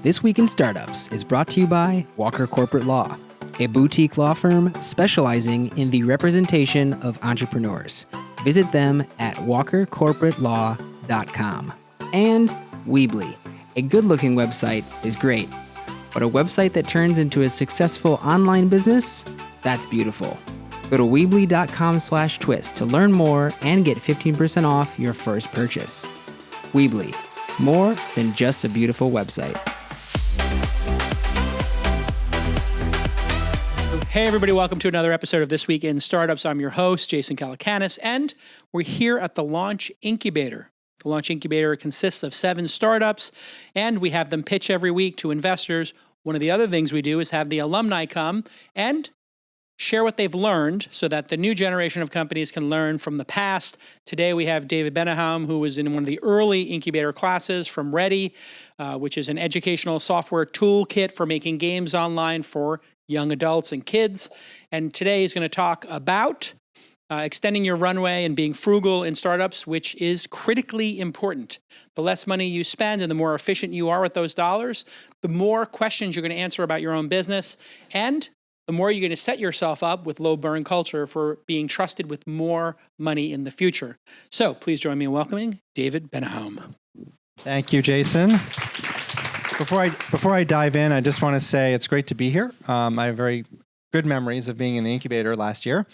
This Week in Startups is brought to you by Walker Corporate Law, a boutique law firm specializing in the representation of entrepreneurs. Visit them at walkercorporatelaw.com. And Weebly, a good-looking website is great, but a website that turns into a successful online business, that's beautiful. Go to Weebly.com/twist to learn more and get 15% off your first purchase. Weebly, more than just a beautiful website. Hey everybody, welcome to another episode of This Week in Startups. I'm your host, Jason Calacanis, and we're here at the LAUNCH Incubator. The LAUNCH Incubator consists of 7 startups, and we have them pitch every week to investors. One of the other things we do is have the alumni come and share what they've learned so that the new generation of companies can learn from the past. Today we have David Bennahum, who was in one of the early incubator classes from Ready, which is an educational software toolkit for making games online for young adults and kids. And today he's going to talk about extending your runway and being frugal in startups, which is critically important. The less money you spend and the more efficient you are with those dollars, the more questions you're going to answer about your own business, and the more you're going to set yourself up with low burn culture for being trusted with more money in the future. So please join me in welcoming David Bennahum. Thank you, Jason. Before I dive in, I just want to say it's great to be here. I have very good memories of being in the incubator last year.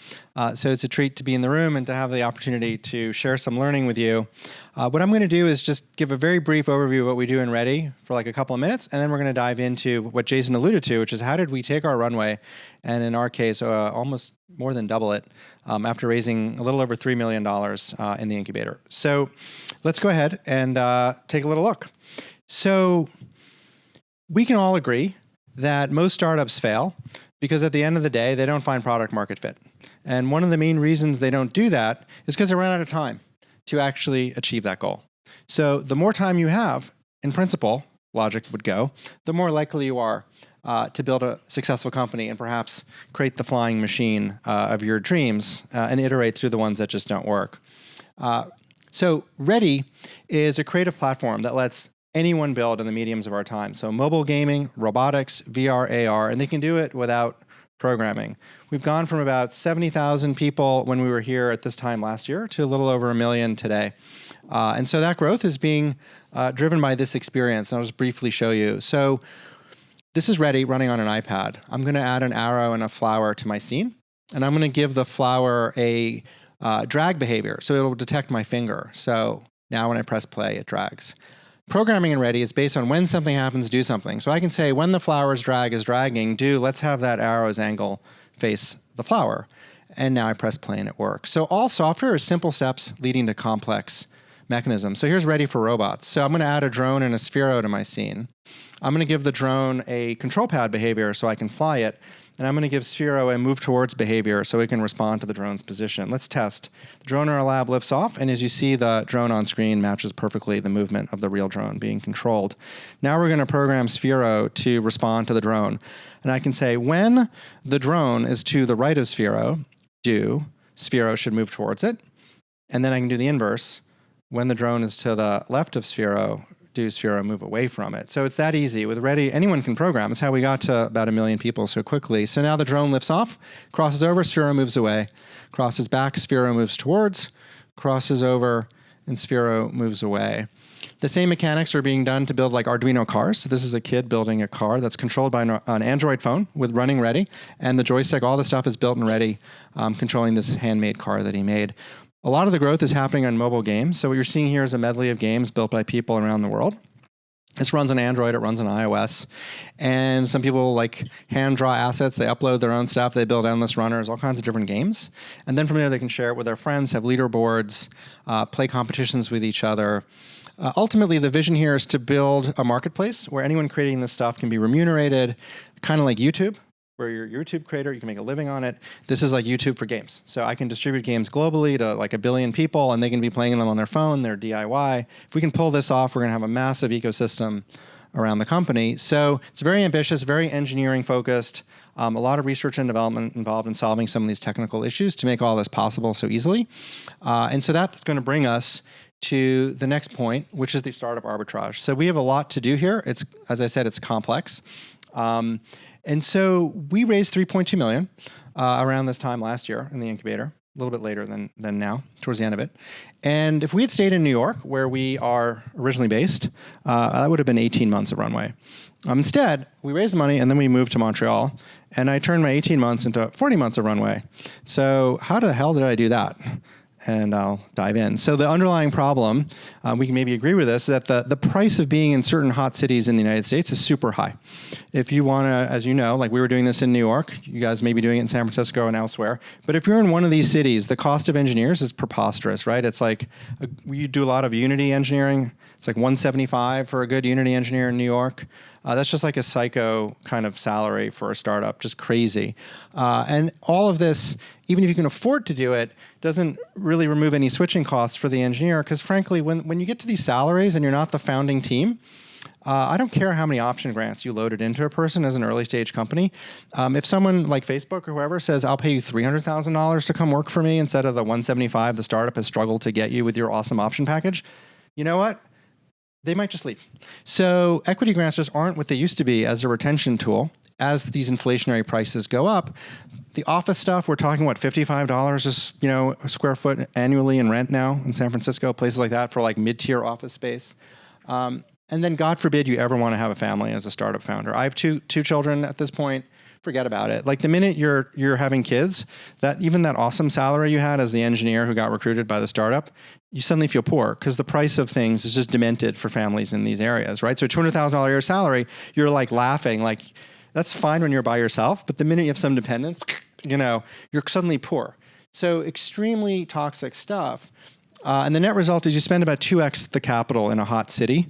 So it's a treat to be in the room and to have the opportunity to share some learning with you. What I'm going to do is just give a very brief overview of what we do in Ready for like a couple of minutes, and then we're going to dive into what Jason alluded to, which is how did we take our runway, and in our case, almost more than double it after raising a little over $3 million in the incubator. So let's go ahead and take a little look. So we can all agree that most startups fail because at the end of the day, they don't find product market fit. And one of the main reasons they don't do that is because they run out of time to actually achieve that goal. So the more time you have, in principle, logic would go, the more likely you are to build a successful company and perhaps create the flying machine of your dreams and iterate through the ones that just don't work. So Ready is a creative platform that lets anyone build in the mediums of our time. So mobile gaming, robotics, VR, AR, and they can do it without programming. We've gone from about 70,000 people when we were here at this time last year to a little over 1 million today. And so that growth is being driven by this experience. And I'll just briefly show you. So this is Ready running on an iPad. I'm going to add an arrow and a flower to my scene. And I'm going to give the flower a drag behavior. So it'll detect my finger. So now when I press play, it drags. Programming in Ready is based on when something happens, do something. So I can say when the flower's drag is dragging, let's have that arrow's angle face the flower. And now I press play and it works. So all software is simple steps leading to complex mechanisms. So here's Ready for robots. So I'm going to add a drone and a Sphero to my scene. I'm going to give the drone a control pad behavior so I can fly it. And I'm going to give Sphero a move towards behavior so it can respond to the drone's position. Let's test. The drone in our lab lifts off, and as you see, the drone on screen matches perfectly the movement of the real drone being controlled. Now we're going to program Sphero to respond to the drone. And I can say when the drone is to the right of Sphero, Sphero should move towards it. And then I can do the inverse. When the drone is to the left of Sphero, Sphero move away from it. So it's that easy. With Ready, anyone can program. It's how we got to about 1 million people so quickly. So now the drone lifts off, crosses over, Sphero moves away, crosses back, Sphero moves towards, crosses over, and Sphero moves away. The same mechanics are being done to build like Arduino cars. So this is a kid building a car that's controlled by an Android phone with running Ready. And the joystick, all the stuff is built in Ready, controlling this handmade car that he made. A lot of the growth is happening on mobile games. So what you're seeing here is a medley of games built by people around the world. This runs on Android, it runs on iOS. And some people like hand draw assets, they upload their own stuff, they build endless runners, all kinds of different games. And then from there they can share it with their friends, have leaderboards, play competitions with each other. Ultimately, the vision here is to build a marketplace where anyone creating this stuff can be remunerated, kind of like YouTube, where you're a YouTube creator, you can make a living on it. This is like YouTube for games. So I can distribute games globally to like 1 billion people, and they can be playing them on their phone, their DIY. If we can pull this off, we're going to have a massive ecosystem around the company. So it's very ambitious, very engineering focused, a lot of research and development involved in solving some of these technical issues to make all this possible so easily. And so that's going to bring us to the next point, which is the startup arbitrage. So we have a lot to do here. It's, as I said, it's complex. And so we raised $3.2 million around this time last year in the incubator, a little bit later than now, towards the end of it. And if we had stayed in New York, where we are originally based, that would have been 18 months of runway. Instead, we raised the money and then we moved to Montreal, and I turned my 18 months into 40 months of runway. So how the hell did I do that? And I'll dive in. So the underlying problem, we can maybe agree with this, that the price of being in certain hot cities in the United States is super high. If you want to, as you know, like we were doing this in New York, you guys may be doing it in San Francisco and elsewhere, but if you're in one of these cities, the cost of engineers is preposterous, right? It's like, we do a lot of Unity engineering. It's like $175 for a good Unity engineer in New York. That's just like a psycho kind of salary for a startup, just crazy. And all of this, even if you can afford to do it, doesn't really remove any switching costs for the engineer, because frankly, when you get to these salaries and you're not the founding team, I don't care how many option grants you loaded into a person as an early stage company. If someone like Facebook or whoever says, I'll pay you $300,000 to come work for me instead of the $175 the startup has struggled to get you with your awesome option package, you know what? They might just leave. So equity grants just aren't what they used to be as a retention tool. As these inflationary prices go up, the office stuff, we're talking, what, $55 a square foot annually in rent now in San Francisco, places like that for like mid-tier office space. And then God forbid you ever want to have a family as a startup founder. I have two children at this point. Forget about it. Like the minute you're having kids, that even that awesome salary you had as the engineer who got recruited by the startup, you suddenly feel poor because the price of things is just demented for families in these areas, right? So $200,000 a year salary, you're like laughing, like that's fine when you're by yourself, but the minute you have some dependents, you're suddenly poor. So extremely toxic stuff. And the net result is you spend about 2x the capital in a hot city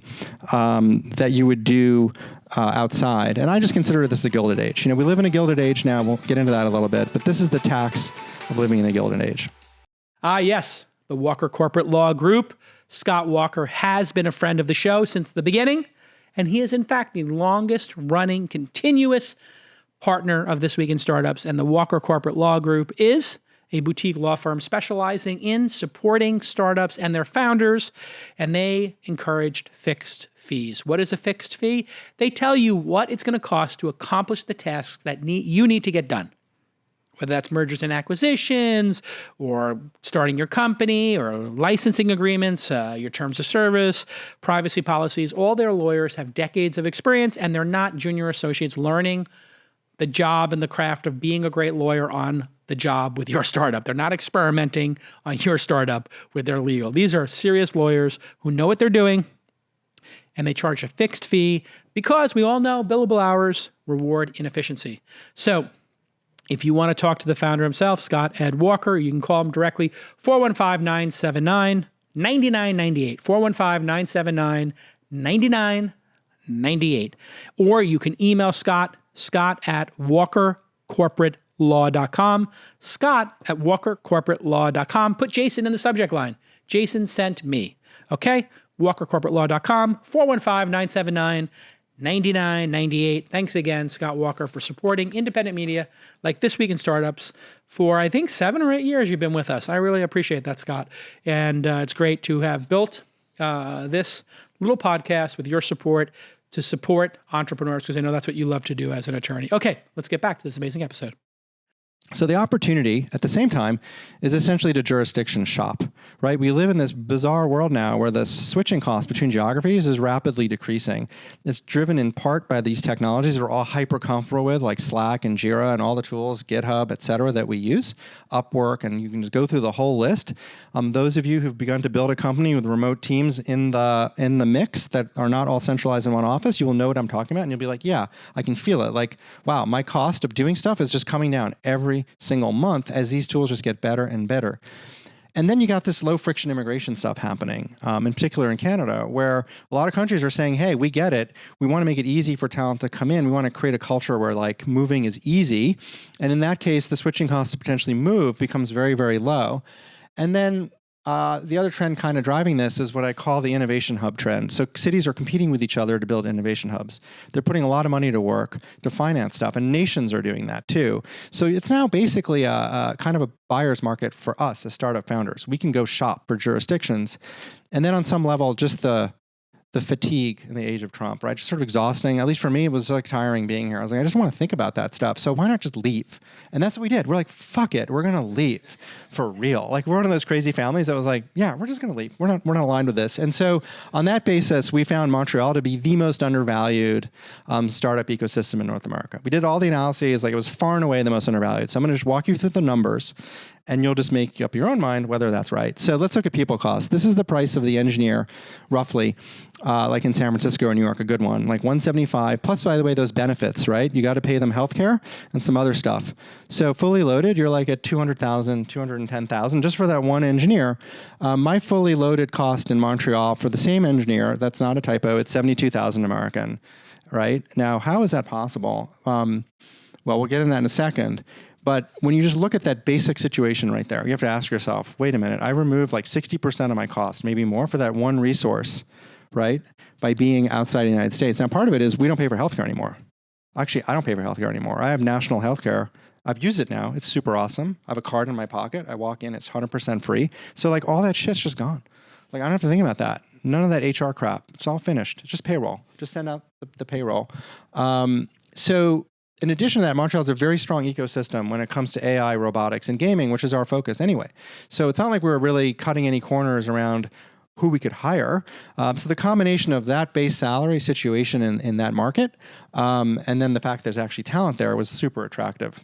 that you would do outside. And I just consider this a gilded age. We live in a gilded age now. We'll get into that a little bit. But this is the tax of living in a gilded age. Yes, the Walker Corporate Law Group. Scott Walker has been a friend of the show since the beginning. And he is, in fact, the longest running continuous partner of This Week in Startups. And the Walker Corporate Law Group is a boutique law firm specializing in supporting startups and their founders, and they encouraged fixed fees. What is a fixed fee? They tell you what it's going to cost to accomplish the tasks that you need to get done, whether that's mergers and acquisitions, or starting your company, or licensing agreements, your terms of service, privacy policies. All their lawyers have decades of experience, and they're not junior associates learning the job and the craft of being a great lawyer on the job with your startup. They're not experimenting on your startup with their legal. These are serious lawyers who know what they're doing, and they charge a fixed fee because we all know billable hours reward inefficiency. So if you want to talk to the founder himself, Scott Ed Walker, you can call him directly, 415-979-9998, 415-979-9998. Or you can email Scott at walkercorporatelaw.com, Scott at walkercorporatelaw.com. Put Jason in the subject line. Jason sent me. Okay? walkercorporatelaw.com, 415-979-9998. Thanks again, Scott Walker, for supporting independent media like This Week in Startups for, I think, 7 or 8 years you've been with us. I really appreciate that, Scott. And it's great to have built this little podcast with your support to support entrepreneurs, because I know that's what you love to do as an attorney. Okay, let's get back to this amazing episode. So the opportunity, at the same time, is essentially to jurisdiction shop, right? We live in this bizarre world now where the switching cost between geographies is rapidly decreasing. It's driven in part by these technologies we're all hyper comfortable with, like Slack and Jira and all the tools, GitHub, et cetera, that we use, Upwork, and you can just go through the whole list. Those of you who've begun to build a company with remote teams in the mix that are not all centralized in one office, you will know what I'm talking about, and you'll be like, yeah, I can feel it. Like, wow, my cost of doing stuff is just coming down every single month as these tools just get better and better. And then you got this low friction immigration stuff happening, in particular in Canada, where a lot of countries are saying, hey, we get it. We want to make it easy for talent to come in. We want to create a culture where like moving is easy. And in that case, the switching cost to potentially move becomes very, very low. And then the other trend kind of driving this is what I call the innovation hub trend. So cities are competing with each other to build innovation hubs. They're putting a lot of money to work to finance stuff, and nations are doing that too. So it's now basically a kind of a buyer's market for us as startup founders. We can go shop for jurisdictions, and then on some level, just the fatigue in the age of Trump, right? Just sort of exhausting. At least for me, it was like tiring being here. I was like, I just want to think about that stuff. So why not just leave? And that's what we did. We're like, fuck it. We're going to leave for real. Like we're one of those crazy families that was like, yeah, we're just going to leave. We're not aligned with this. And so on that basis, we found Montreal to be the most undervalued startup ecosystem in North America. We did all the analyses. Like it was far and away the most undervalued. So I'm going to just walk you through the numbers, and you'll just make up your own mind whether that's right. So let's look at people cost. This is the price of the engineer, roughly, like in San Francisco or New York, a good one, like $175, plus, by the way, those benefits, right? You got to pay them healthcare and some other stuff. So fully loaded, you're like at $200,000, $210,000 just for that one engineer. My fully loaded cost in Montreal for the same engineer, that's not a typo, it's $72,000 American, right? Now, how is that possible? Well, we'll get into that in a second. But when you just look at that basic situation right there, you have to ask yourself, wait a minute, I removed like 60% of my cost, maybe more for that one resource, right? By being outside the United States. Now, part of it is we don't pay for healthcare anymore. Actually, I don't pay for healthcare anymore. I have national healthcare. I've used it now. It's super awesome. I have a card in my pocket. I walk in, it's 100% free. So like all that shit's just gone. Like I don't have to think about that. None of that HR crap. It's all finished. It's just payroll. Just send out the payroll. So in addition to that, Montreal is a very strong ecosystem when it comes to AI, robotics, and gaming, which is our focus anyway. So it's not like we were really cutting any corners around who we could hire. So the combination of that base salary situation in that market, and then the fact there's actually talent there was super attractive.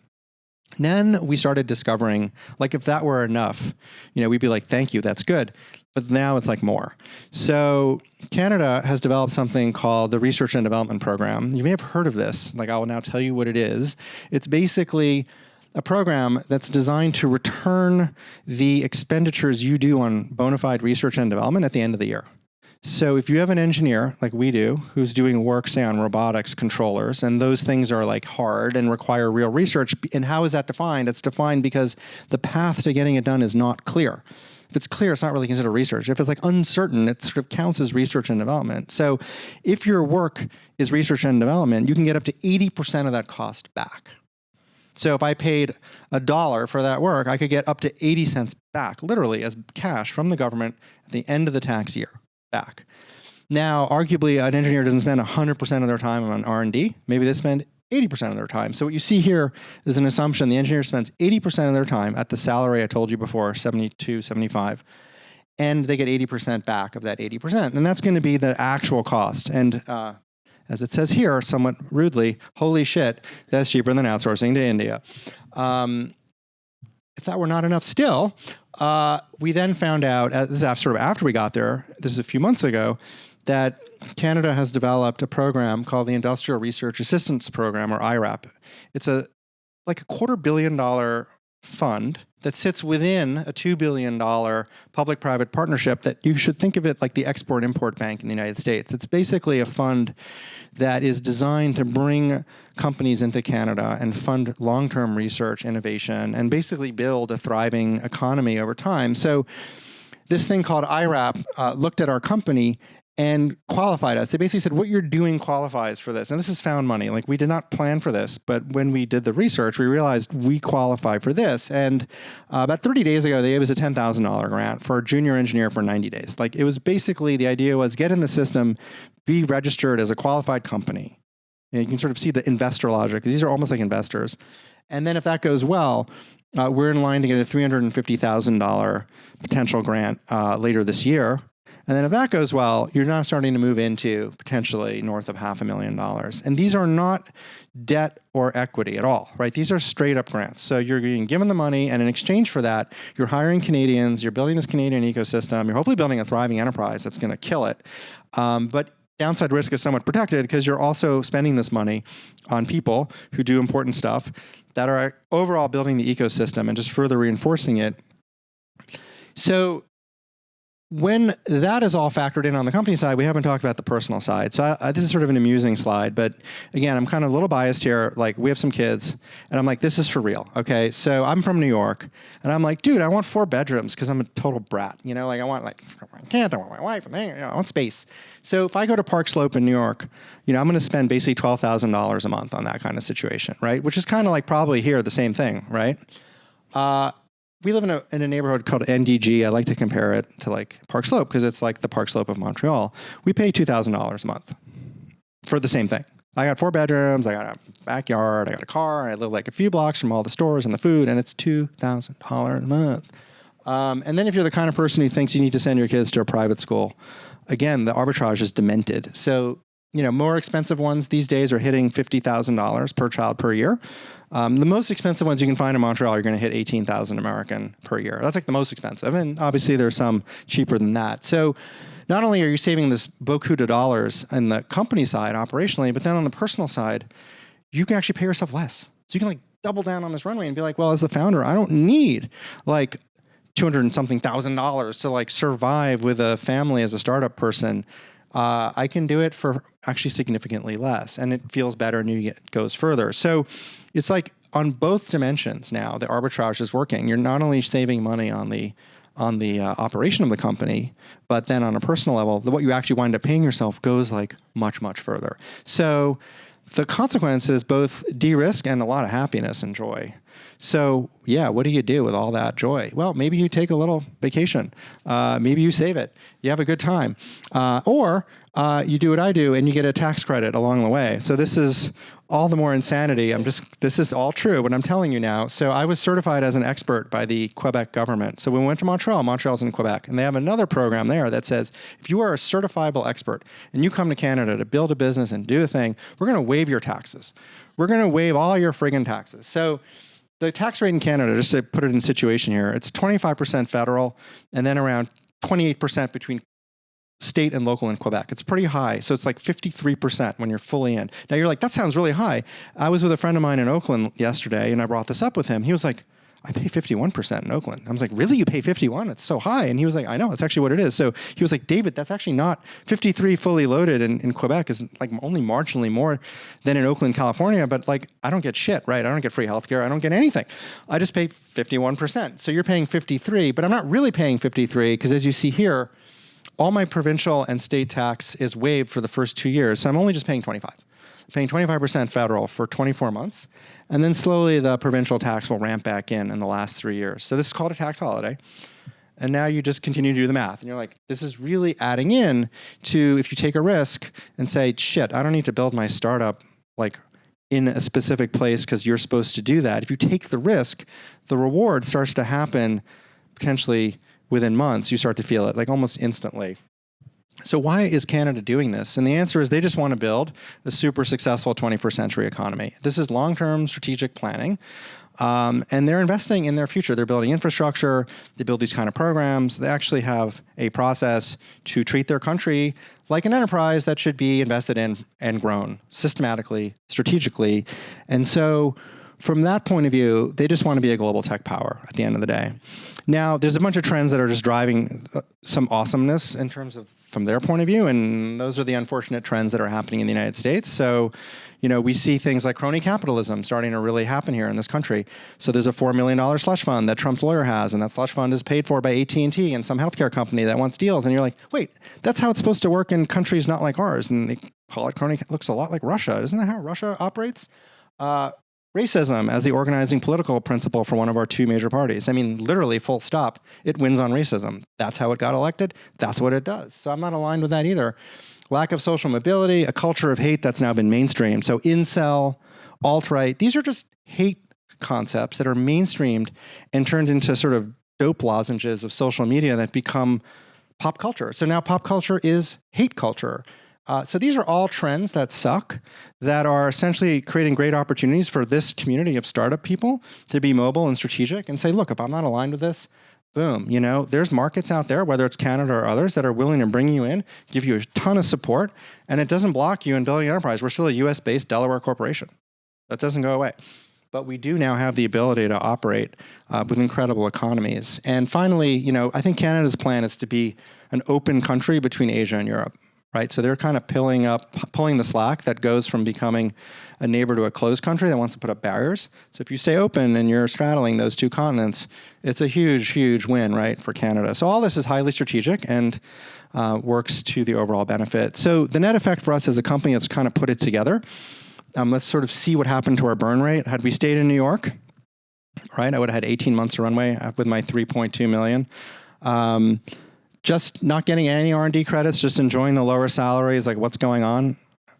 Then we started discovering, like if that were enough, we'd be like, thank you, that's good. But now it's like more. So Canada has developed something called the Research and Development Program. You may have heard of this. Like I will now tell you what it is. It's basically a program that's designed to return the expenditures you do on bona fide research and development at the end of the year. So if you have an engineer, like we do, who's doing work, say, on robotics controllers, and those things are like hard and require real research, and how is that defined? It's defined because the path to getting it done is not clear. If it's clear, it's not really considered research. If it's like uncertain, it sort of counts as research and development. So if your work is research and development, you can get up to 80% of that cost back. So if I paid $1 for that work, I could get up to 80 cents back, literally as cash from the government at the end of the tax year back. Now, arguably, an engineer doesn't spend 100% of their time on R&D. Maybe they spend 80% of their time. So what you see here is an assumption. The engineer spends 80% of their time at the salary I told you before, 72, 75, and they get 80% back of that 80%. And that's going to be the actual cost. And as it says here, somewhat rudely, holy shit, that's cheaper than outsourcing to India. If that were not enough still, we then found out, this is sort of after we got there, this is a few months ago, that Canada has developed a program called the Industrial Research Assistance Program, or IRAP. It's like a $250 million fund that sits within a $2 billion public-private partnership that you should think of it like the Export-Import Bank in the United States. It's basically a fund that is designed to bring companies into Canada and fund long-term research, innovation, and basically build a thriving economy over time. So this thing called IRAP looked at our company and qualified us. They basically said, what you're doing qualifies for this. And this is found money. Like, we did not plan for this, but when we did the research, we realized we qualify for this. And about 30 days ago, they gave us a $10,000 grant for a junior engineer for 90 days. Like, it was basically, the idea was get in the system, be registered as a qualified company. And you can sort of see the investor logic. These are almost like investors. And then if that goes well, we're in line to get a $350,000 potential grant later this year. And then if that goes well, you're now starting to move into potentially north of $500,000. And these are not debt or equity at all, right? These are straight up grants. So you're being given the money, and in exchange for that, you're hiring Canadians, you're building this Canadian ecosystem, you're hopefully building a thriving enterprise that's going to kill it. But downside risk is somewhat protected because you're also spending this money on people who do important stuff that are overall building the ecosystem and just further reinforcing it. So when that is all factored in on the company side, we haven't talked about the personal side. So this is sort of an amusing slide, but again, I'm kind of a little biased here. Like, we have some kids, and I'm like, this is for real, okay? So I'm from New York, and I'm like, dude, I want 4 bedrooms because I'm a total brat. You know, like, I want, like, my kid, I want my wife, and I want space. So if I go to Park Slope in New York, you know, I'm going to spend basically $12,000 a month on that kind of situation, right? Which is kind of like probably here the same thing, right? We live in a neighborhood called NDG. I like to compare it to like Park Slope because it's like the Park Slope of Montreal. We pay $2,000 a month for the same thing. I got 4 bedrooms, I got a backyard, I got a car, I live like a few blocks from all the stores and the food, and it's $2,000 a month. And then if you're the kind of person who thinks you need to send your kids to a private school, again, the arbitrage is demented. So, you know, more expensive ones these days are hitting $50,000 per child per year. The most expensive ones you can find in Montreal are going to hit $18,000 American per year. That's like the most expensive, and obviously there's some cheaper than that. So not only are you saving this beaucoup de dollars on the company side operationally, but then on the personal side, you can actually pay yourself less. So you can like double down on this runway and be like, well, as the founder, I don't need like $200 and something thousand to like survive with a family as a startup person. I can do it for actually significantly less, and it feels better, and it goes further. So it's like on both dimensions now, the arbitrage is working. You're not only saving money on the operation of the company, but then on a personal level, what you actually wind up paying yourself goes like much, much further. So the consequence is both de-risk and a lot of happiness and joy. So yeah, what do you do with all that joy? Well, maybe you take a little vacation. Maybe you save it. You have a good time. Or you do what I do and you get a tax credit along the way. So this is all the more insanity. This is all true, what I'm telling you now. So I was certified as an expert by the Quebec government. So we went to Montreal. Montreal's in Quebec. And they have another program there that says, if you are a certifiable expert and you come to Canada to build a business and do a thing, we're going to waive your taxes. We're going to waive all your friggin' taxes. So the tax rate in Canada, just to put it in situation here, it's 25% federal and then around 28% between state and local in Quebec. It's pretty high. So it's like 53% when you're fully in. Now you're like, that sounds really high. I was with a friend of mine in Oakland yesterday and I brought this up with him. He was like, I pay 51% in Oakland. I was like, really? You pay 51? It's so high. And he was like, I know, it's actually what it is. So he was like, David, that's actually not 53 fully loaded in Quebec is like only marginally more than in Oakland, California. But like, I don't get shit, right? I don't get free healthcare. I don't get anything. I just pay 51%. So you're paying 53, but I'm not really paying 53 because as you see here, all my provincial and state tax is waived for the first 2 years. So I'm only just paying 25. I'm paying 25% federal for 24 months. And then slowly the provincial tax will ramp back in the last 3 years. So this is called a tax holiday. And now you just continue to do the math. And you're like, this is really adding in to if you take a risk and say, shit, I don't need to build my startup like in a specific place because you're supposed to do that. If you take the risk, the reward starts to happen potentially within months. You start to feel it like almost instantly. So why is Canada doing this? And the answer is they just want to build a super successful 21st century economy. This is long-term strategic planning. And they're investing in their future. They're building infrastructure. They build these kind of programs. They actually have a process to treat their country like an enterprise that should be invested in and grown systematically, strategically. And so from that point of view, they just want to be a global tech power at the end of the day. Now, there's a bunch of trends that are just driving some awesomeness in terms of from their point of view, and those are the unfortunate trends that are happening in the United States. So, you know, we see things like crony capitalism starting to really happen here in this country. So there's a $4 million slush fund that Trump's lawyer has, and that slush fund is paid for by AT&T and some healthcare company that wants deals. And you're like, wait, that's how it's supposed to work in countries not like ours. And they call it crony. It looks a lot like Russia. Isn't that how Russia operates? Racism as the organizing political principle for one of our two major parties. I mean, literally, full stop. It wins on racism. That's how it got elected. That's what it does. So I'm not aligned with that either. Lack of social mobility, a culture of hate that's now been mainstreamed. So incel, alt-right, these are just hate concepts that are mainstreamed and turned into sort of dope lozenges of social media that become pop culture. So now pop culture is hate culture. So these are all trends that suck, that are essentially creating great opportunities for this community of startup people to be mobile and strategic and say, look, if I'm not aligned with this, boom, you know, there's markets out there, whether it's Canada or others, that are willing to bring you in, give you a ton of support, and it doesn't block you in building an enterprise. We're still a US-based Delaware corporation. That doesn't go away. But we do now have the ability to operate with incredible economies. And finally, you know, I think Canada's plan is to be an open country between Asia and Europe, right? So they're kind of pulling the slack that goes from becoming a neighbor to a closed country that wants to put up barriers. So if you stay open and you're straddling those two continents, it's a huge, huge win, right, for Canada. So all this is highly strategic and works to the overall benefit. So the net effect for us as a company that's kind of put it together, let's sort of see what happened to our burn rate. Had we stayed in New York, right, I would have had 18 months of runway with my 3.2 million. Just not getting any R&D credits, just enjoying the lower salaries, like what's going on,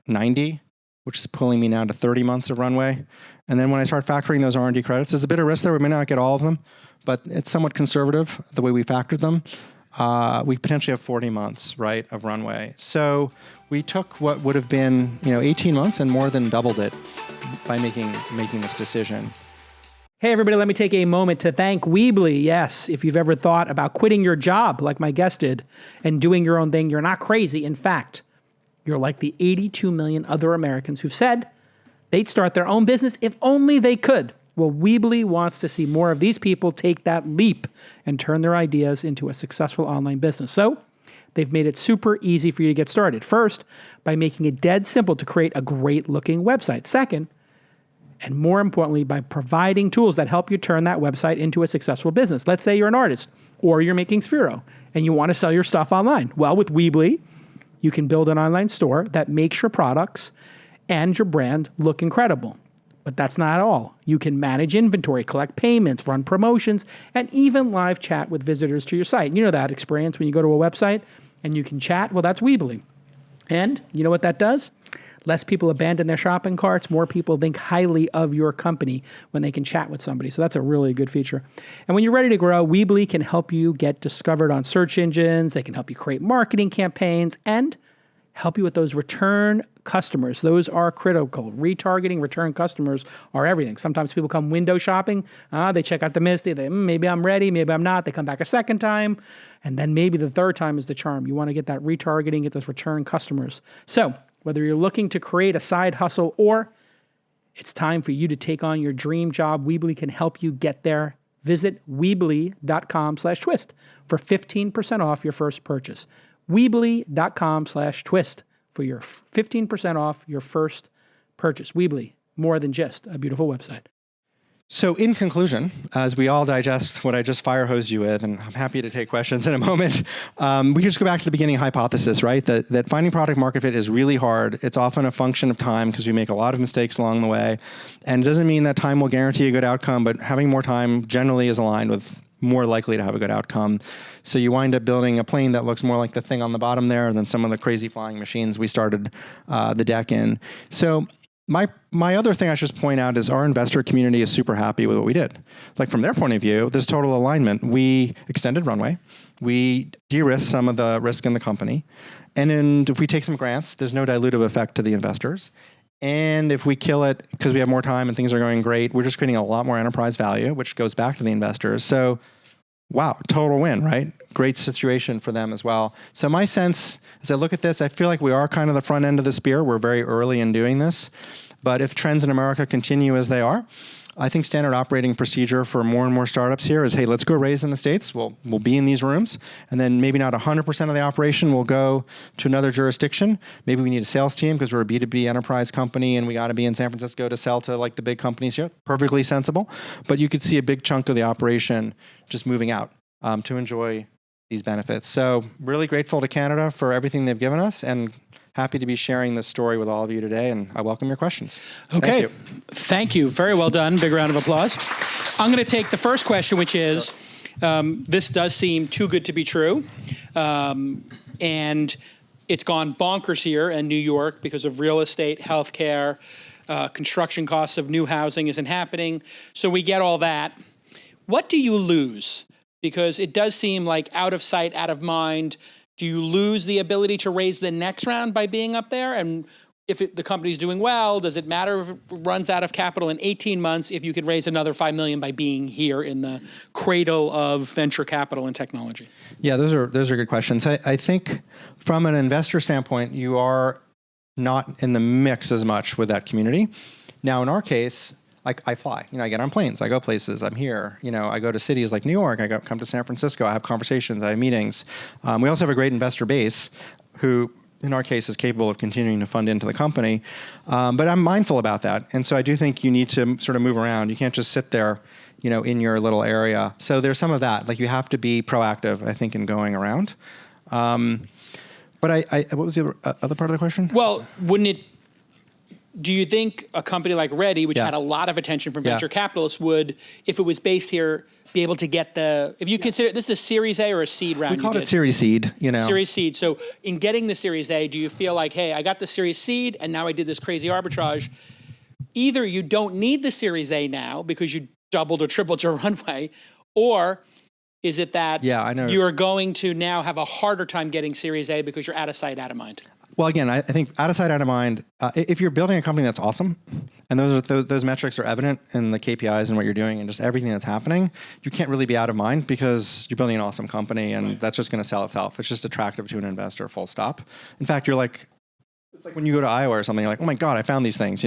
90, which is pulling me now to 30 months of runway. And then when I start factoring those R&D credits, there's a bit of risk there. We may not get all of them, but it's somewhat conservative the way we factored them. We potentially have 40 months, right, of runway. So we took what would have been, 18 months and more than doubled it by making this decision. Hey, everybody, let me take a moment to thank Weebly. Yes, if you've ever thought about quitting your job like my guest did and doing your own thing, you're not crazy. In fact, you're like the 82 million other Americans who've said they'd start their own business if only they could. Well, Weebly wants to see more of these people take that leap and turn their ideas into a successful online business. So they've made it super easy for you to get started. First, by making it dead simple to create a great looking website. Second, and more importantly, by providing tools that help you turn that website into a successful business. Let's say you're an artist or you're making Sphero and you want to sell your stuff online. Well, with Weebly, you can build an online store that makes your products and your brand look incredible. But that's not all. You can manage inventory, collect payments, run promotions, and even live chat with visitors to your site. You know that experience when you go to a website and you can chat? Well, that's Weebly. And you know what that does? Less people abandon their shopping carts. More people think highly of your company when they can chat with somebody. So that's a really good feature. And when you're ready to grow, Weebly can help you get discovered on search engines. They can help you create marketing campaigns and help you with those return customers. Those are critical. Retargeting return customers are everything. Sometimes people come window shopping. They check out the Misty. Maybe I'm ready, maybe I'm not. They come back a second time. And then maybe the third time is the charm. You want to get that retargeting, get those return customers. So whether you're looking to create a side hustle or it's time for you to take on your dream job, Weebly can help you get there. Visit Weebly.com/twist for 15% off your first purchase. Weebly.com/twist for your 15% off your first purchase. Weebly, more than just a beautiful website. So in conclusion, as we all digest what I just fire hosed you with, and I'm happy to take questions in a moment, we can just go back to the beginning hypothesis, right? That finding product market fit is really hard. It's often a function of time because we make a lot of mistakes along the way. And it doesn't mean that time will guarantee a good outcome, but having more time generally is aligned with more likely to have a good outcome. So you wind up building a plane that looks more like the thing on the bottom there than some of the crazy flying machines we started the deck in. So my other thing I should point out is our investor community is super happy with what we did. Like from their point of view, there's total alignment. We extended runway. We de-risked some of the risk in the company. And if we take some grants, there's no dilutive effect to the investors. And if we kill it because we have more time and things are going great, we're just creating a lot more enterprise value, which goes back to the investors. So, wow, total win, right? Great situation for them as well. So my sense, as I look at this, I feel like we are kind of the front end of the spear. We're very early in doing this. But if trends in America continue as they are, I think standard operating procedure for more and more startups here is, hey, let's go raise in the States. We'll be in these rooms. And then maybe not 100% of the operation will go to another jurisdiction. Maybe we need a sales team because we're a B2B enterprise company and we got to be in San Francisco to sell to like the big companies here. Perfectly sensible. But you could see a big chunk of the operation just moving out to enjoy these benefits. So really grateful to Canada for everything they've given us and happy to be sharing this story with all of you today, and I welcome your questions. Okay. Thank you. Very well done. Big round of applause. I'm going to take the first question, which is, this does seem too good to be true. And it's gone bonkers here in New York because of real estate, healthcare, construction costs of new housing isn't happening. So we get all that. What do you lose? Because it does seem like out of sight, out of mind. Do you lose the ability to raise the next round by being up there? And if the company's doing well, does it matter if it runs out of capital in 18 months if you could raise another $5 million by being here in the cradle of venture capital and technology? Yeah, those are good questions. I think from an investor standpoint, you are not in the mix as much with that community. Now, in our case, I fly. I get on planes. I go places. I'm here. I go to cities like New York. Come to San Francisco. I have conversations. I have meetings. We also have a great investor base who, in our case, is capable of continuing to fund into the company. But I'm mindful about that. And so I do think you need to sort of move around. You can't just sit there, in your little area. So there's some of that. Like, you have to be proactive, I think, in going around. But what was the other part of the question? Well, do you think a company like Ready, which had a lot of attention from venture capitalists, would, if it was based here, be able to get if you consider this is a Series A or a seed round? We called it Series Seed, Series Seed. So in getting the Series A, do you feel like, hey, I got the Series Seed and now I did this crazy arbitrage? Either you don't need the Series A now because you doubled or tripled your runway, or is it that you are going to now have a harder time getting Series A because you're out of sight, out of mind? Well, again, I think out of sight, out of mind. If you're building a company that's awesome, and those metrics are evident in the KPIs and what you're doing and just everything that's happening, you can't really be out of mind because you're building an awesome company, and that's just going to sell itself. It's just attractive to an investor, full stop. In fact, it's like when you go to Iowa or something, you're like, oh my God, I found these things.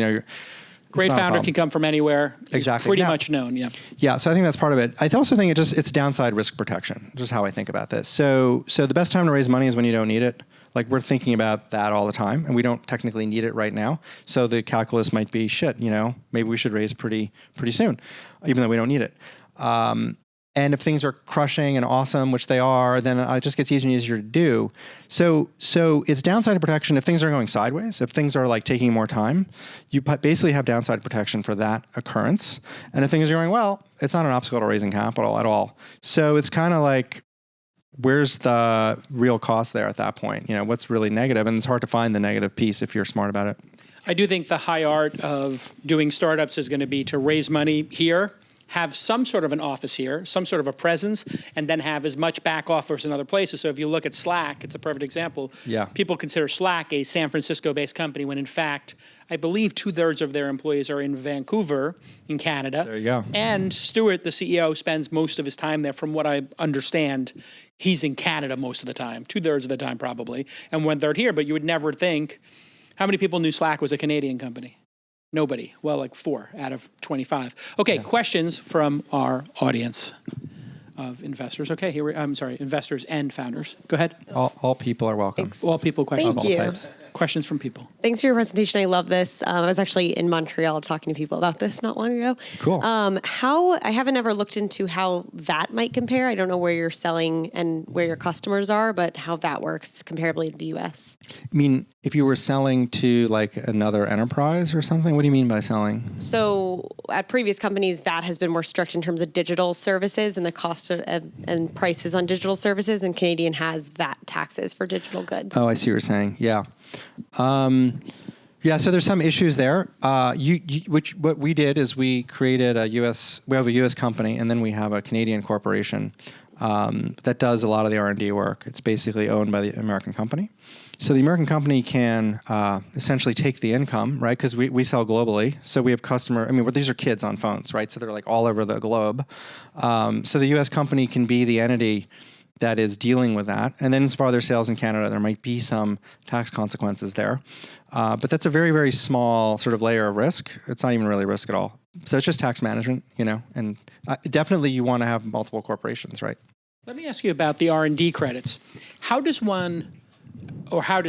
Great founder can come from anywhere. Exactly. Pretty much known, Yeah, so I think that's part of it. I also think it's downside risk protection, just how I think about this. So the best time to raise money is when you don't need it. Like, we're thinking about that all the time, and we don't technically need it right now. So the calculus might be, maybe we should raise pretty soon, even though we don't need it. And if things are crushing and awesome, which they are, then it just gets easier and easier to do. So it's downside protection if things are going sideways. If things are like taking more time, you basically have downside protection for that occurrence. And if things are going well, it's not an obstacle to raising capital at all. So it's kind of like, where's the real cost there at that point? What's really negative? And it's hard to find the negative piece if you're smart about it. I do think the high art of doing startups is going to be to raise money here, have some sort of an office here, some sort of a presence, and then have as much back office in other places. So if you look at Slack, it's a perfect example. Yeah. People consider Slack a San Francisco-based company when, in fact, I believe 2/3 of their employees are in Vancouver, in Canada. There you go. And Stuart, the CEO, spends most of his time there. From what I understand, he's in Canada most of the time, 2/3 of the time probably, and 1/3 here. But you would never think, how many people knew Slack was a Canadian company? Nobody. Well, like 4 out of 25. Okay, questions from our audience of investors. Okay, investors and founders. Go ahead. All people are welcome. Thanks. All people, questions. Thank you. All types. Questions from people. Thanks for your presentation. I love this. I was actually in Montreal talking to people about this not long ago. Cool. I haven't ever looked into how VAT might compare. I don't know where you're selling and where your customers are, but how VAT works comparably to the US. I mean, if you were selling to like another enterprise or something, what do you mean by selling? So at previous companies, VAT has been more strict in terms of digital services and the cost of, and prices on digital services, and Canadian has VAT taxes for digital goods. Oh, I see what you're saying. Yeah. So there's some issues there. What we did is we created we have a US company, and then we have a Canadian corporation that does a lot of the R&D work. It's basically owned by the American company. So the American company can essentially take the income, right? Because we sell globally. So we have these are kids on phones, right? So they're like all over the globe. So the US company can be the entity that is dealing with that. And then as far as their sales in Canada, there might be some tax consequences there. But that's a very, very small sort of layer of risk. It's not even really risk at all. So it's just tax management, and definitely you want to have multiple corporations, right? Let me ask you about the R&D credits. How does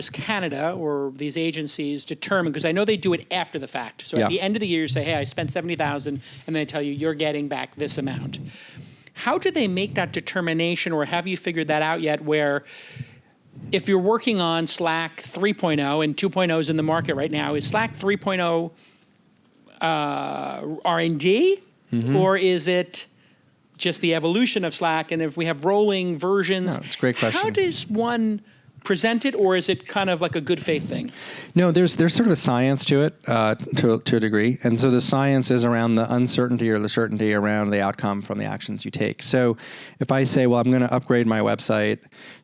Canada or these agencies determine, because I know they do it after the fact. So at the end of the year, you say, hey, I spent $70,000, and they tell you you're getting back this amount. How do they make that determination, or have you figured that out yet, where if you're working on Slack 3.0 and 2.0 is in the market right now, is Slack 3.0 R&D, or is it just the evolution of Slack? And if we have rolling versions, it's a great question. How does one present it, or is it kind of like a good faith thing? No, there's sort of a science to it to a degree. And so the science is around the uncertainty or the certainty around the outcome from the actions you take. So if I say, well, I'm going to upgrade my website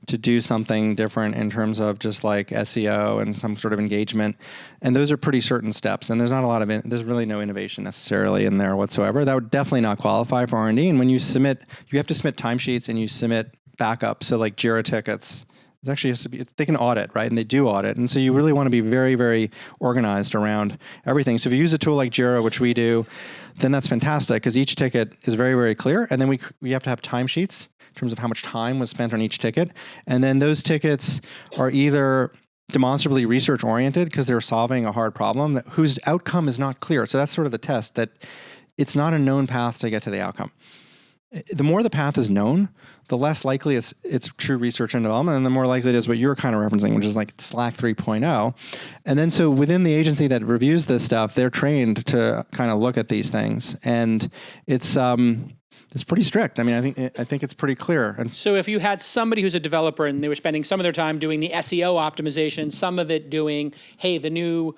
to do something different in terms of just like SEO and some sort of engagement, and those are pretty certain steps, and there's not a lot of there's really no innovation necessarily in there whatsoever. That would definitely not qualify for R&D. And when you have to submit timesheets and you submit backup, so like Jira tickets, It actually has to be, they can audit, right? And they do audit. And so you really want to be very, very organized around everything. So if you use a tool like Jira, which we do, then that's fantastic because each ticket is very, very clear. And then we have to have timesheets in terms of how much time was spent on each ticket. And then those tickets are either demonstrably research oriented because they're solving a hard problem whose outcome is not clear. So that's sort of the test, that it's not a known path to get to the outcome. The more the path is known, the less likely it's true research and development, and the more likely it is what you're kind of referencing, which is like Slack 3.0. And then so within the agency that reviews this stuff, they're trained to kind of look at these things, and it's pretty strict. I mean, I think it's pretty clear. And so if you had somebody who's a developer and they were spending some of their time doing the SEO optimization, some of it doing, hey, the new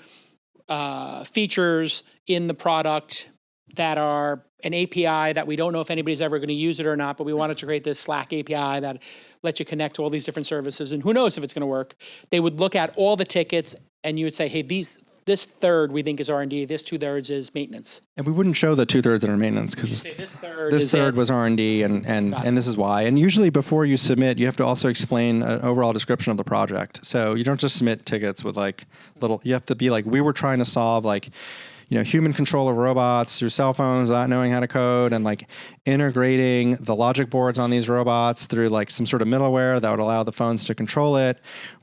features in the product that are an API that we don't know if anybody's ever going to use it or not, but we wanted to create this Slack API that lets you connect to all these different services, and who knows if it's going to work. They would look at all the tickets, and you would say, hey, this third we think is R&D, this 2/3 is maintenance. And we wouldn't show the 2/3 that are maintenance because this third was R&D, and this is why. And usually before you submit, you have to also explain an overall description of the project. So you don't just submit tickets with like you have to be like, we were trying to solve like, human control of robots through cell phones without knowing how to code, and like integrating the logic boards on these robots through like some sort of middleware that would allow the phones to control it.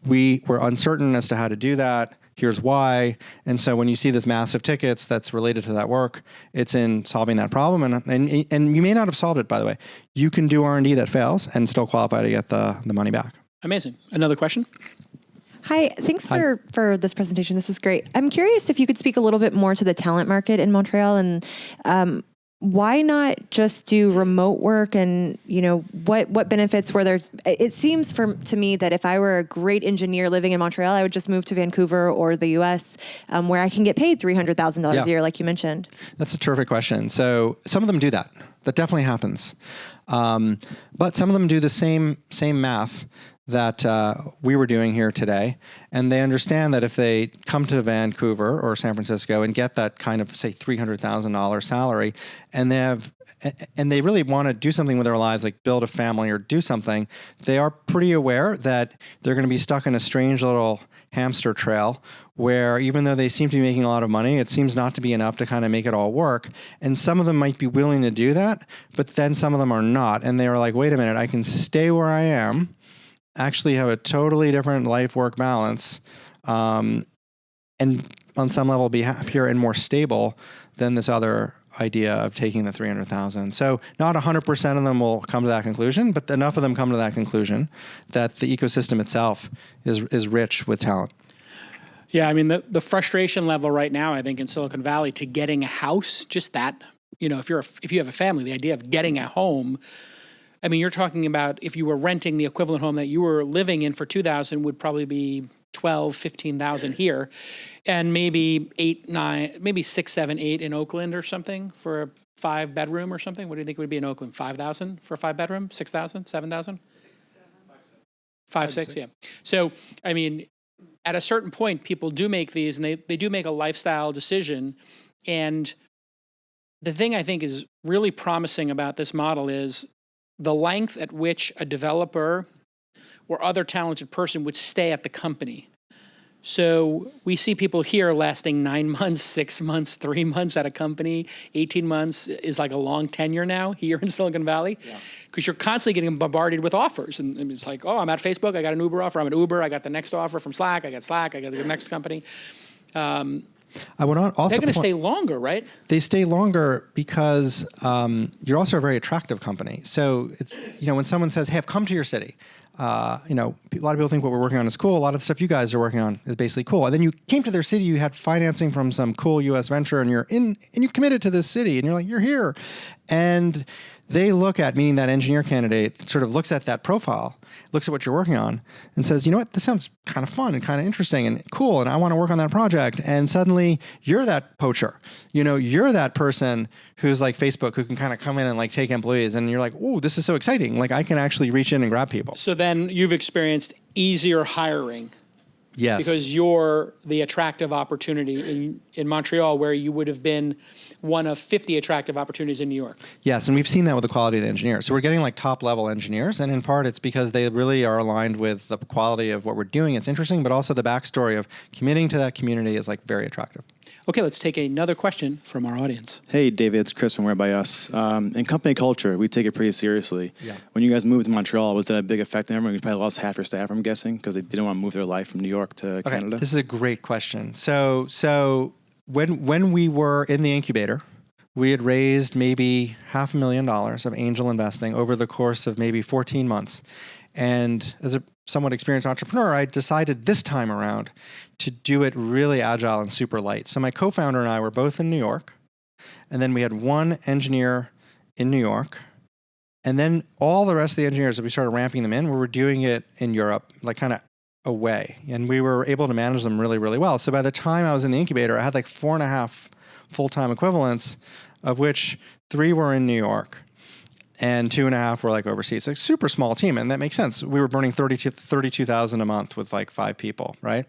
We were uncertain as to how to do that. Here's why. And so when you see this massive tickets that's related to that work, it's in solving that problem. And you may not have solved it, by the way. You can do R&D that fails and still qualify to get the money back. Amazing. Another question? Hi, thanks for this presentation. This was great. I'm curious if you could speak a little bit more to the talent market in Montreal, and why not just do remote work, and what benefits were there? It seems to me that if I were a great engineer living in Montreal, I would just move to Vancouver or the US, where I can get paid $300,000 a year, like you mentioned. That's a terrific question. So some of them do that. That definitely happens. But some of them do the same math that we were doing here today, and they understand that if they come to Vancouver or San Francisco and get that kind of, say, $300,000 salary, and they really want to do something with their lives, like build a family or do something, they are pretty aware that they're going to be stuck in a strange little hamster trail where even though they seem to be making a lot of money, it seems not to be enough to kind of make it all work. And some of them might be willing to do that, but then some of them are not. And they are like, wait a minute, I can stay where I am, actually have a totally different life-work balance, and on some level be happier and more stable than this other idea of taking the $300,000. So not 100% of them will come to that conclusion, but enough of them come to that conclusion that the ecosystem itself is rich with talent. Yeah, I mean, the frustration level right now, I think, in Silicon Valley to getting a house, just that, if you have a family, the idea of getting a home, I mean, you're talking about if you were renting the equivalent home that you were living in for $2,000 would probably be $12,000, $15,000 here, and maybe 8, 9, maybe 6, 7, 8 in Oakland or something for a 5-bedroom or something. What do you think it would be in Oakland? 5,000 for a 5-bedroom? 6,000? 7,000? 5, 6, yeah. So, I mean, at a certain point, people do make these, and they do make a lifestyle decision. And the thing I think is really promising about this model is the length at which a developer or other talented person would stay at the company. So we see people here lasting 9 months, 6 months, 3 months at a company. 18 months is like a long tenure now here in Silicon Valley, because you're constantly getting bombarded with offers. And it's like, oh, I'm at Facebook, I got an Uber offer. I'm at Uber, I got the next offer from Slack, I got the next company. I would also they're going to stay longer, right? They stay longer because you're also a very attractive company. So it's, when someone says, hey, I've come to your city, a lot of people think what we're working on is cool. A lot of the stuff you guys are working on is basically cool. And then you came to their city, you had financing from some cool US venture, and you committed to this city, and you're like, you're here. And they look at, meaning that engineer candidate sort of looks at that profile, looks at what you're working on, and says, you know what, this sounds kind of fun and kind of interesting and cool, and I want to work on that project. And suddenly you're that poacher. You're that person who's like Facebook, who can kind of come in and like take employees, and you're like, oh, this is so exciting. Like I can actually reach in and grab people. So then you've experienced easier hiring. Yes. Because you're the attractive opportunity in Montreal, where you would have been one of 50 attractive opportunities in New York. Yes, and we've seen that with the quality of the engineers. So we're getting like top level engineers, and in part it's because they really are aligned with the quality of what we're doing. It's interesting, but also the backstory of committing to that community is like very attractive. Okay, let's take another question from our audience. Hey, David, it's Chris from Where By Us. In company culture, we take it pretty seriously. Yeah. When you guys moved to Montreal, was that a big effect on everyone? You probably lost half your staff, I'm guessing, because they didn't want to move their life from New York to Canada. This is a great question. So when we were in the incubator, we had raised maybe $500,000 of angel investing over the course of maybe 14 months. And as a somewhat experienced entrepreneur, I decided this time around to do it really agile and super light. So my co-founder and I were both in New York, and then we had one engineer in New York, and then all the rest of the engineers, as we started ramping them in, we were doing it in Europe, like kind of away. And we were able to manage them really, really well. So by the time I was in the incubator, I had like 4.5 full-time equivalents, of which 3 were in New York and 2.5 were like overseas. Like super small team, and that makes sense. We were burning $32,000 a month with like 5 people, right?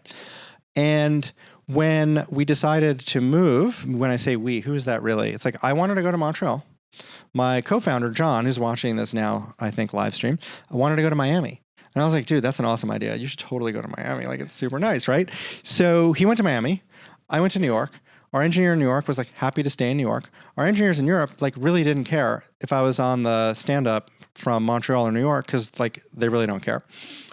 And when we decided to move, when I say we, who is that really? It's like I wanted to go to Montreal. My co-founder, John, who's watching this now, I think, live stream, I wanted to go to Miami. And I was like, dude, that's an awesome idea. You should totally go to Miami. Like, it's super nice, right? So he went to Miami. I went to New York. Our engineer in New York was like happy to stay in New York. Our engineers in Europe like really didn't care if I was on the stand-up from Montreal or New York, because like they really don't care.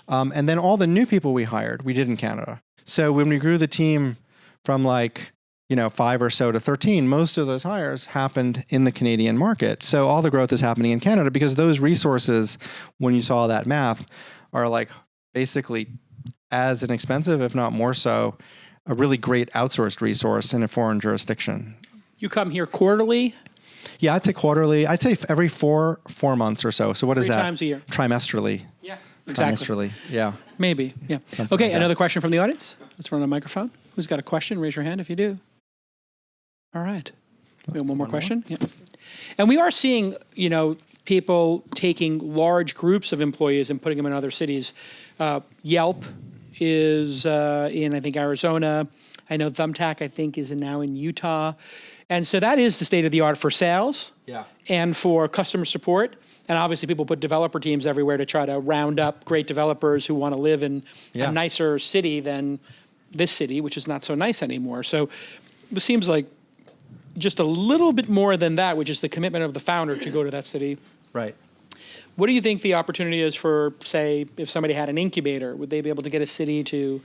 And then all the new people we hired, we did in Canada. So when we grew the team from like, 5 or so to 13, most of those hires happened in the Canadian market. So all the growth is happening in Canada because those resources, when you saw that math, are like basically as inexpensive, if not more so, a really great outsourced resource in a foreign jurisdiction. You come here quarterly? Yeah, I'd say quarterly. I'd say every four months or so. So what is 3 that? times a year. Trimestrally. Yeah, exactly. Trimestrally, yeah. Maybe, yeah. Something Okay, like that. another question from the audience. Let's run a microphone. Who's got a question? Raise your hand if you do. All right. We have one more question? Yeah. And we are seeing, people taking large groups of employees and putting them in other cities. Yelp is in, I think, Arizona. I know Thumbtack, I think, is now in Utah. And so that is the state of the art for sales and for customer support. And obviously people put developer teams everywhere to try to round up great developers who want to live in a nicer city than this city, which is not so nice anymore. So it seems like just a little bit more than that, which is the commitment of the founder to go to that city. Right. What do you think the opportunity is for, say, if somebody had an incubator? Would they be able to get a city to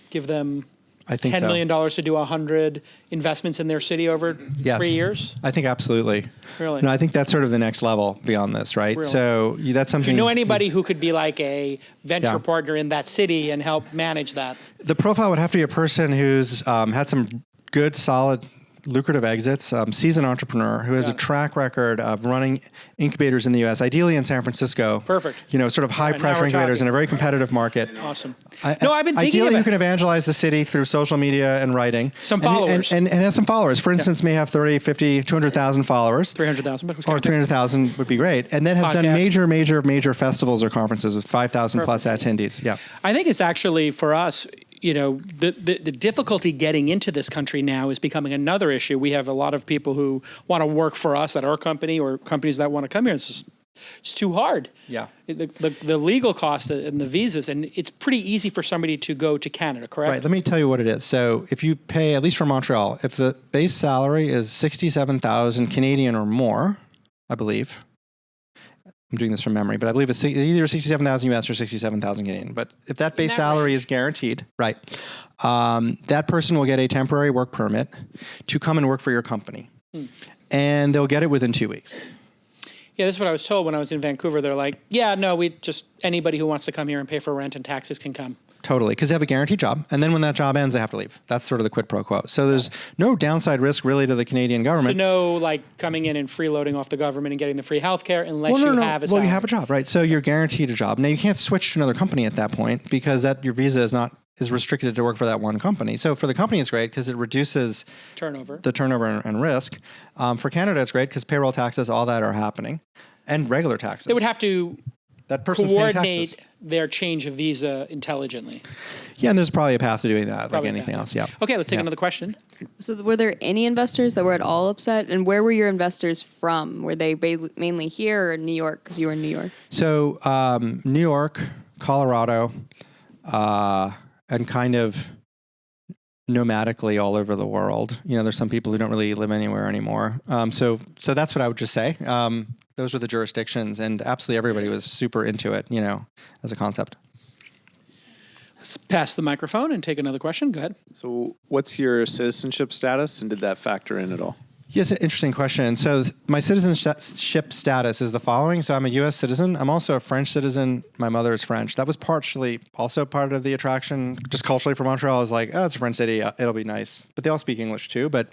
give them $10 million to do 100 investments in their city over 3 years? I think absolutely. Really? No, I think that's sort of the next level beyond this, right? Really? So that's something. Do you know anybody who could be like a venture partner in that city and help manage that? The profile would have to be a person who's had some good, solid, lucrative exits, seasoned entrepreneur who has a track record of running incubators in the U.S., ideally in San Francisco. Perfect. Sort of high-pressure incubators in a very competitive market. Awesome. I've been thinking ideally, about you can evangelize the city through social media and writing. Some followers. And has some followers. For instance, may have 30, 50, 200,000 followers. 300,000. But Or 300,000 would be great. And then has done major festivals or conferences with 5,000 plus attendees. Yeah. I think it's actually for us, the difficulty getting into this country now is becoming another issue. We have a lot of people who want to work for us at our company or companies that want to come here. It's too hard. Yeah. The legal cost and the visas, and it's pretty easy for somebody to go to Canada, correct? Right. Let me tell you what it is. So if you pay, at least for Montreal, if the base salary is 67,000 Canadian or more, I believe. I'm doing this from memory, but I believe it's either 67,000 US or 67,000 Canadian. But if that base salary is guaranteed, right, that person will get a temporary work permit to come and work for your company. And they'll get it within 2 weeks. Yeah, this is what I was told when I was in Vancouver. They're like, anybody who wants to come here and pay for rent and taxes can come. Totally, because they have a guaranteed job, and then when that job ends, they have to leave. That's sort of the quid pro quo. So there's no downside risk really to the Canadian government. So no, coming in and freeloading off the government and getting the free healthcare unless you have a salary. Well, you have a job, right? So you're guaranteed a job. Now you can't switch to another company at that point because your visa is restricted to work for that one company. So for the company, it's great because it reduces the turnover and risk. For Canada, it's great because payroll taxes, all that are happening, and regular taxes. They would have to that person's paying taxes. coordinate their change of visa intelligently. Yeah, and there's probably a path to doing that, Probably like anything else. Yeah. Okay, let's take Yeah. another question. So were there any investors that were at all upset? And where were your investors from? Were they mainly here or New York? Because you were in New York. So New York, Colorado, and kind of nomadically all over the world. There's some people who don't really live anywhere anymore. So that's what I would just say. Those are the jurisdictions, and absolutely everybody was super into it, as a concept. Let's pass the microphone and take another question. Go ahead. So what's your citizenship status, and did that factor in at all? Yes, an interesting question. So my citizenship status is the following. So I'm a U.S. citizen. I'm also a French citizen. My mother is French. That was partially also part of the attraction, just culturally for Montreal. I was like, oh, it's a French city. It'll be nice. But they all speak English too. But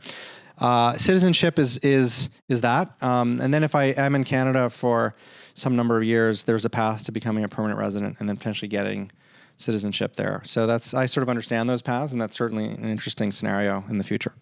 citizenship is that. And then if I am in Canada for some number of years, there's a path to becoming a permanent resident and then potentially getting citizenship there. So I sort of understand those paths, and that's certainly an interesting scenario in the future.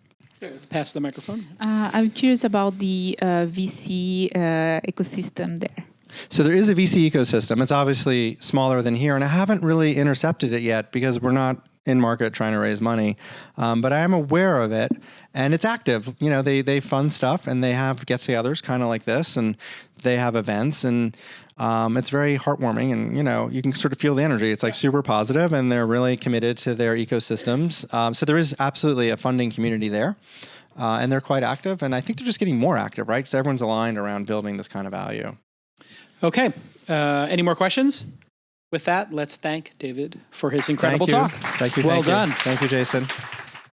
Okay, let's pass the microphone. I'm curious about the VC ecosystem there. So there is a VC ecosystem. It's obviously smaller than here, and I haven't really intercepted it yet because we're not in market trying to raise money. But I am aware of it, and it's active. They fund stuff, and they have get-togethers kind of like this, and they have events, and it's very heartwarming, and you can sort of feel the energy. It's like super positive, and they're really committed to their ecosystems. So there is absolutely a funding community there, and they're quite active, and I think they're just getting more active, right? So everyone's aligned around building this kind of value. Okay. Any more questions? With that, let's thank David for his incredible talk. Thank you. Well done. Thank you, Jason.